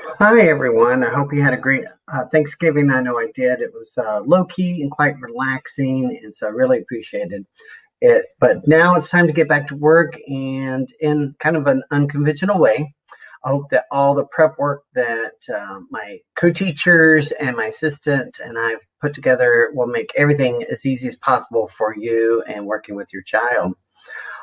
Hi, everyone. I hope you had a great Thanksgiving. I know I did. It was low key and quite relaxing, and so I really appreciated it. But now it's time to get back to work, and in kind of an unconventional way. I hope that all the prep work that my co-teachers and my assistant and I've put together will make everything as easy as possible for you and working with your child.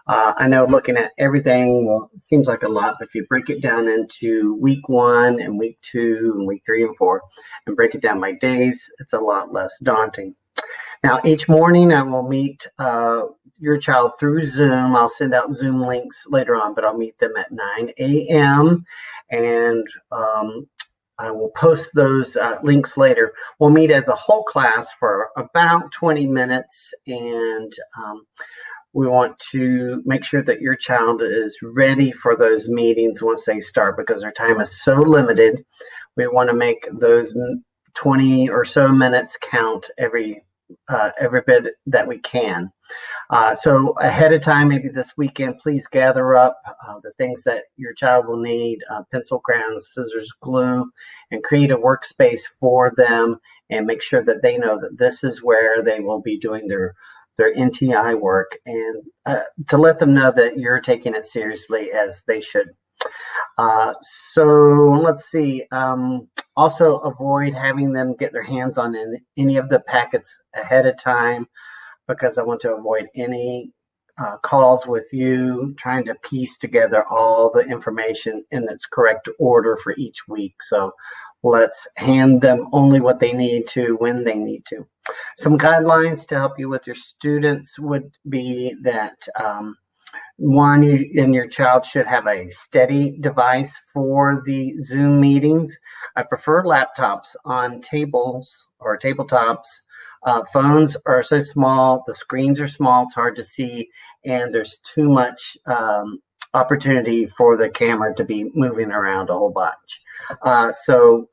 I know looking at everything seems like a lot, but if you break it down into week one and week two and week three and four and break it down by days, it's a lot less daunting. Now, each morning I will meet your child through Zoom. I'll send out Zoom links later on, but I'll meet them at 9 a.m. and I will post those links later. We'll meet as a whole class for about 20 minutes and we want to make sure that your child is ready for those meetings once they start because their time is so limited. We want to make those 20 or so minutes count every bit that we can. So ahead of time, maybe this weekend, please gather up the things that your child will need, pencil, crayons, scissors, glue, and create a workspace for them and make sure that they know that this is where they will be doing their NTI work and to let them know that you're taking it seriously as they should. So let's see. Also avoid having them get their hands on any of the packets ahead of time because I want to avoid any calls with you trying to piece together all the information in its correct order for each week. So let's hand them only what they need to when they need to. Some guidelines to help you with your students would be that one, you and your child should have a steady device for the Zoom meetings. I prefer laptops on tables or tabletops. Phones are so small, the screens are small, it's hard to see, and there's too much opportunity for the camera to be moving around a whole bunch. So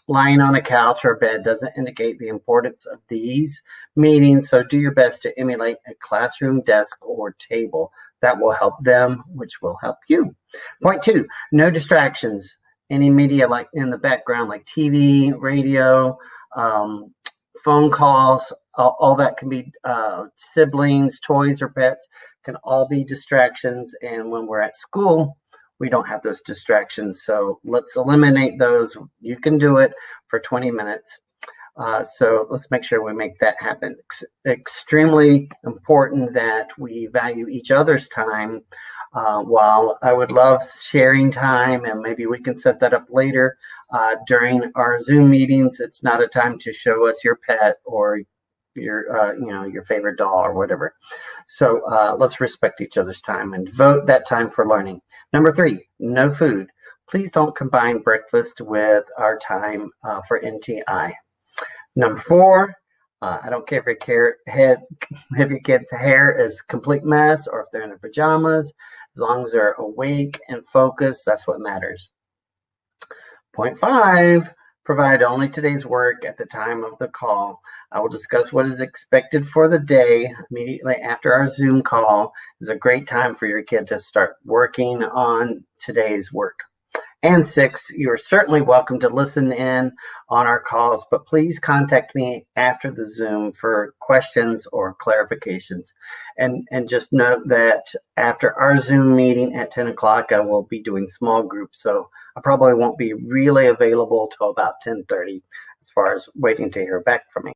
lying on a couch or bed doesn't indicate the importance of these meetings, so do your best to emulate a classroom desk or table. That will help them, which will help you. Point two, no distractions. Any media like in the background like TV, radio, phone calls, all that can be siblings, toys, or pets can all be distractions. And when we're at school, we don't have those distractions. So let's eliminate those. You can do it for 20 minutes. So let's make sure we make that happen. Extremely important that we value each other's time. While I would love sharing time, and maybe we can set that up later during our Zoom meetings, it's not a time to show us your pet or your favorite doll or whatever. So let's respect each other's time and devote that time for learning. Number three, no food. Please don't combine breakfast with our time for NTI. Number four, I don't care if your kid's hair is a complete mess or if they're in their pajamas. As long as they're awake and focused, that's what matters. Point five, provide only today's work at the time of the call. I will discuss what is expected for the day immediately after our Zoom call. Is a great time for your kid to start working on today's work. And six, you're certainly welcome to listen in on our calls, but please contact me after the Zoom for questions or clarifications. And just note that after our Zoom meeting at 10 o'clock, I will be doing small groups, so I probably won't be really available till about 10:30 as far as waiting to hear back from me.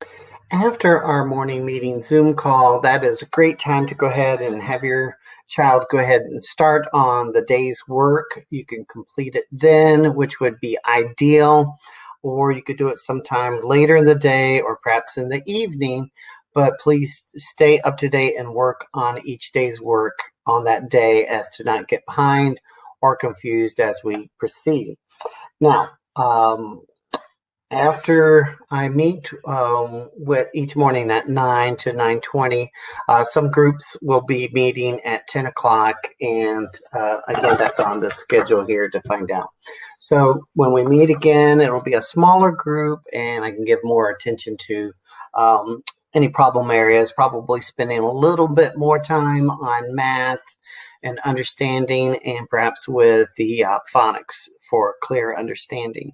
After our morning meeting Zoom call, that is a great time to go ahead and have your child go ahead and start on the day's work. You can complete it then, which would be ideal, or you could do it sometime later in the day or perhaps in the evening, but please stay up to date and work on each day's work on that day as to not get behind or confused as we proceed. Now, after I meet with each morning at 9 to 9:20, some groups will be meeting at 10 o'clock, and again, that's on the schedule here to find out. So when we meet again, it will be a smaller group, and I can give more attention to any problem areas, probably spending a little bit more time on math and understanding, and perhaps with the phonics for clear understanding.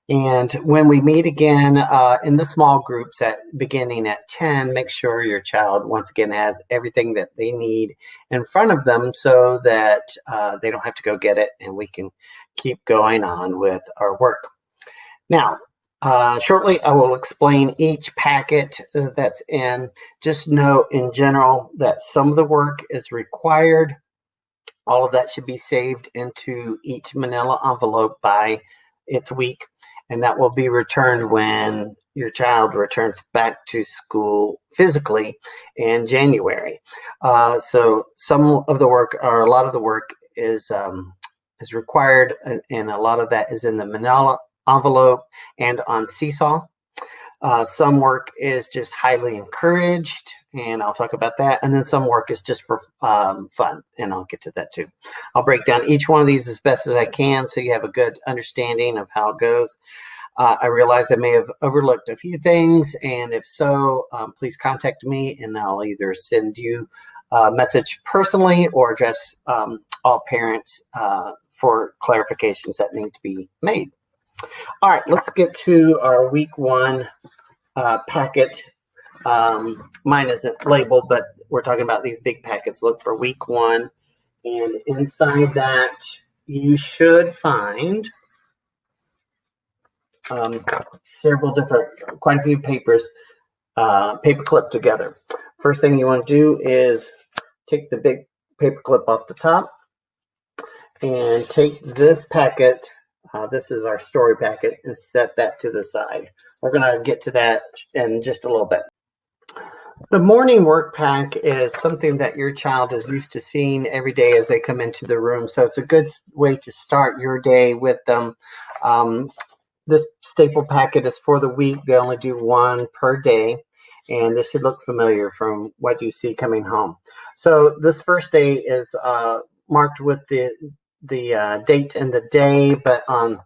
And when we meet again in the small groups at beginning at 10, make sure your child once again has everything that they need in front of them so that they don't have to go get it, and we can keep going on with our work. Now, shortly I will explain each packet that's in. Just note in general that some of the work is required. All of that should be saved into each manila envelope by its week, and that will be returned when your child returns back to school physically in January. So some of the work, or a lot of the work, is required, and a lot of that is in the manila envelope and on Seesaw. Some work is just highly encouraged, and I'll talk about that. And then some work is just for fun, and I'll get to that too. I'll break down each one of these as best as I can so you have a good understanding of how it goes. I realize I may have overlooked a few things, and if so, please contact me, and I'll either send you a message personally or address all parents for clarifications that need to be made. All right, let's get to our week one packet. Mine isn't labeled, but we're talking about these big packets. Look for week one, and inside that you should find several different, quite a few papers, paper clip together. First thing you want to do is take the big paper clip off the top and take this packet. This is our story packet, and set that to the side. We're going to get to that in just a little bit. The morning work pack is something that your child is used to seeing every day as they come into the room, so it's a good way to start your day with them. This staple packet is for the week. They only do one per day, and this should look familiar from what you see coming home. So this first day is marked with the date and the day, but on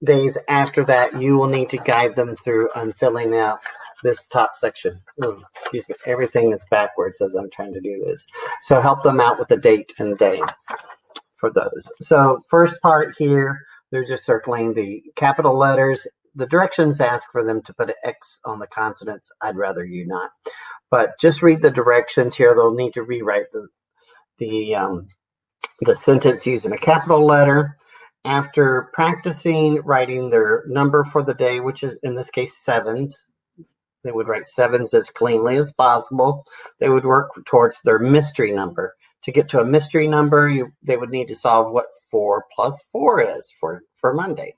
days after that, you will need to guide them through on filling out this top section. Oh, excuse me, everything is backwards as I'm trying to do this. So help them out with the date and day for those. So first part here, they're just circling the capital letters. The directions ask for them to put an X on the consonants. I'd rather you not. But just read the directions here. They'll need to rewrite the sentence using a capital letter. After practicing writing their number for the day, which is in this case sevens, they would write sevens as cleanly as possible. They would work towards their mystery number. To get to a mystery number, they would need to solve what 4 plus 4 is for Monday.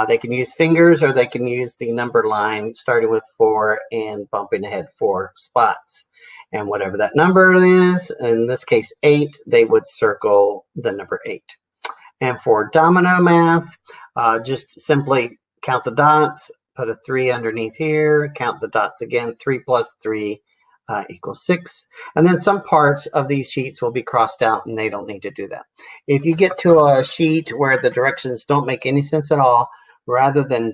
They can use fingers, or they can use the number line starting with 4 and bumping ahead 4 spots. And whatever that number is, in this case 8, they would circle the number 8. And for domino math, just simply count the dots, put a 3 underneath here, count the dots again, 3 plus 3 equals 6. And then some parts of these sheets will be crossed out, and they don't need to do that. If you get to a sheet where the directions don't make any sense at all, rather than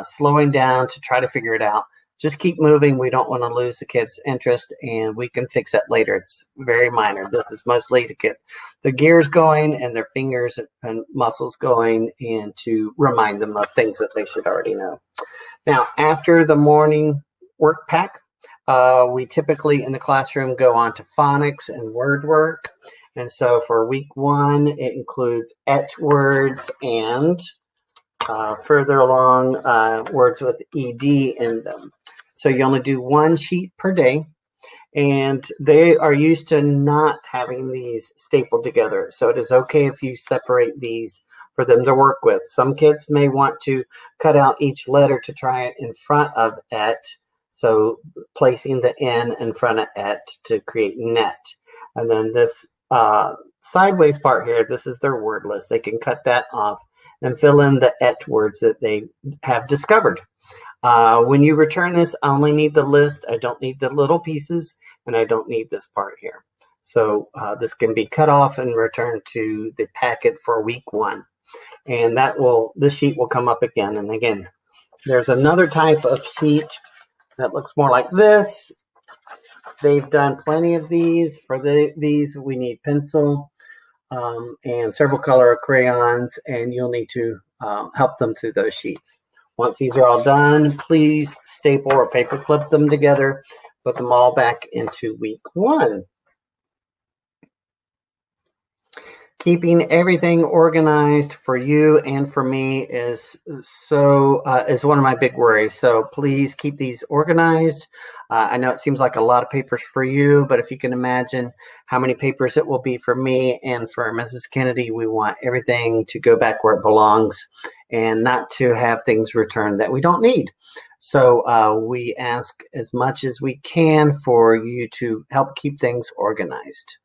slowing down to try to figure it out, just keep moving. We don't want to lose the kids' interest, and we can fix that later. It's very minor. This is mostly to get the gears going and their fingers and muscles going, and to remind them of things that they should already know. Now, after the morning work pack, we typically in the classroom go on to phonics and word work. And so for week one, it includes et words and further along words with ed in them. So you only do one sheet per day, and they are used to not having these stapled together. So it is okay if you separate these for them to work with. Some kids may want to cut out each letter to try it in front of et, so placing the N in front of et to create net. And then this sideways part here, this is their word list. They can cut that off and fill in the et words that they have discovered. When you return this, I only need the list. I don't need the little pieces, and I don't need this part here. So this can be cut off and returned to the packet for week one. And this sheet will come up again and again. There's another type of sheet, that looks more like this. They've done plenty of these. For these, we need pencil and several color crayons, and you'll need to help them through those sheets. Once these are all done, please staple or paper clip them together, put them all back into week 1. Keeping everything organized for you and for me is one of my big worries. So please keep these organized. I know it seems like a lot of papers for you, but if you can imagine how many papers it will be for me and for Mrs. Kennedy, we want everything to go back where it belongs and not to have things returned that we don't need. So we ask as much as we can for you to help keep things organized.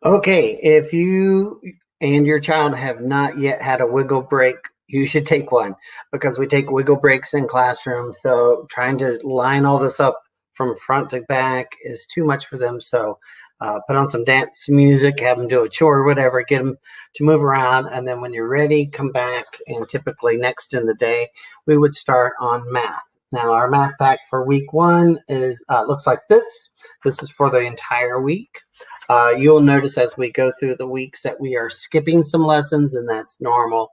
Okay, if you and your child have not yet had a wiggle break, you should take one, because we take wiggle breaks in classroom. So trying to line all this up from front to back is too much for them. So put on some dance music, have them do a chore or whatever, get them to move around. And then when you're ready, come back. And typically next in the day, we would start on math. Now our math pack for week 1 is looks like this. This is for the entire week. You'll notice as we go through the weeks that we are skipping some lessons, and that's normal.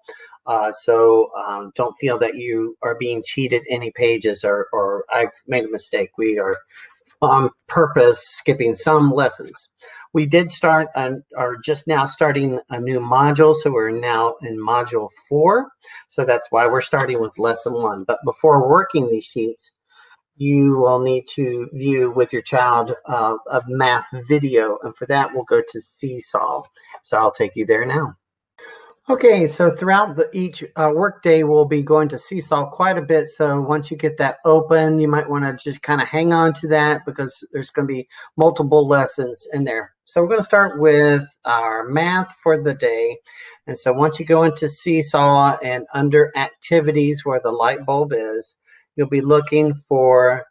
So don't feel that you are being cheated any pages or I've made a mistake. We are on purpose skipping some lessons. We did start are just now starting a new module, so we're now in module 4. So that's why we're starting with lesson 1. But before working these sheets, you will need to view with your child a math video, and for that we'll go to Seesaw. So I'll take you there now. Okay, so throughout each work day, we'll be going to Seesaw quite a bit. So once you get that open, you might want to just kind of hang on to that, because there's going to be multiple lessons in there. So we're going to start with our math for the day. And so once you go into Seesaw and under activities where the light bulb is, you'll be looking for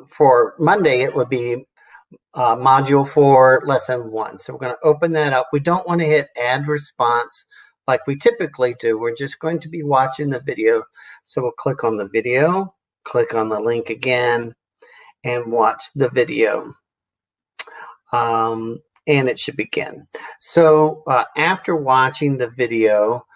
for Monday, it would be module 4, lesson 1. So we're going to open that up. We don't want to hit add response like we typically do. We're just going to be watching the video. So we'll click on the video, click on the link again, and watch the video. And it should begin. So after watching the video,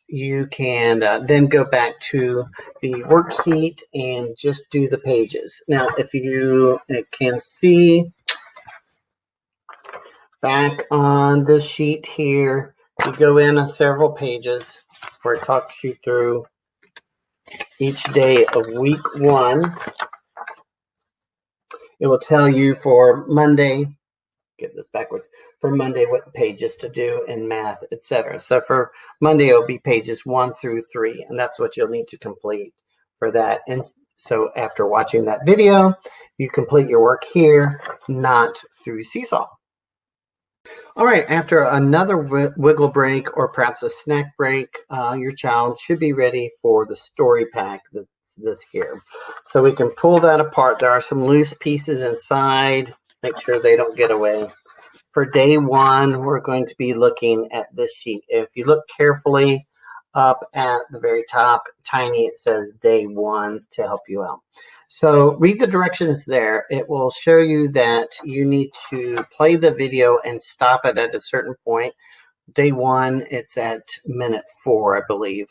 you can then go back to the worksheet and just do the pages. Now, if you can see back on the sheet here, you go in on several pages where it talks you through each day of week 1. It will tell you for Monday, get this backwards, for Monday what pages to do in math, etc. So for Monday, it'll be pages 1 through 3, and that's what you'll need to complete for that. And so after watching that video, you complete your work here, not through Seesaw. All right, after another wiggle break or perhaps a snack break, your child should be ready for the story pack that's this here. So we can pull that apart. There are some loose pieces inside. Make sure they don't get away. For day 1, we're going to be looking at this sheet. If you look carefully up at the very top, tiny, it says day 1 to help you out. So read the directions there. It will show you that you need to play the video and stop it at a certain point. Day 1, it's at minute 4, I believe,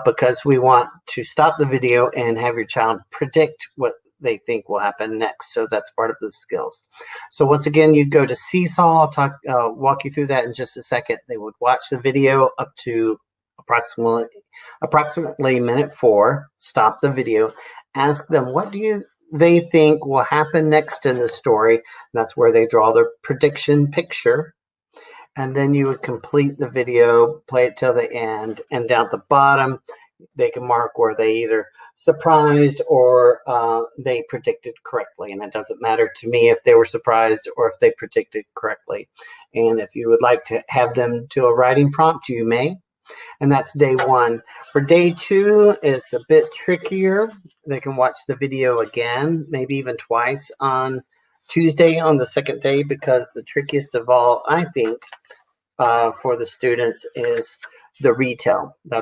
because we want to stop the video and have your child predict what they think will happen next. So that's part of the skills. So once again, you go to Seesaw. I'll walk you through that in just a second. They would watch the video up to approximately minute 4, stop the video, ask them what they think will happen next in the story. That's where they draw their prediction picture. And then you would complete the video, play it till the end, and down at the bottom, they can mark where they either surprised or they predicted correctly. And it doesn't matter to me if they were surprised or if they predicted correctly. And if you would like to have them do a writing prompt, you may. And that's day 1. For day 2, it's a bit trickier. They can watch the video again, maybe even twice on Tuesday on the second day, because the trickiest of all, I think, for the students is the retell. That's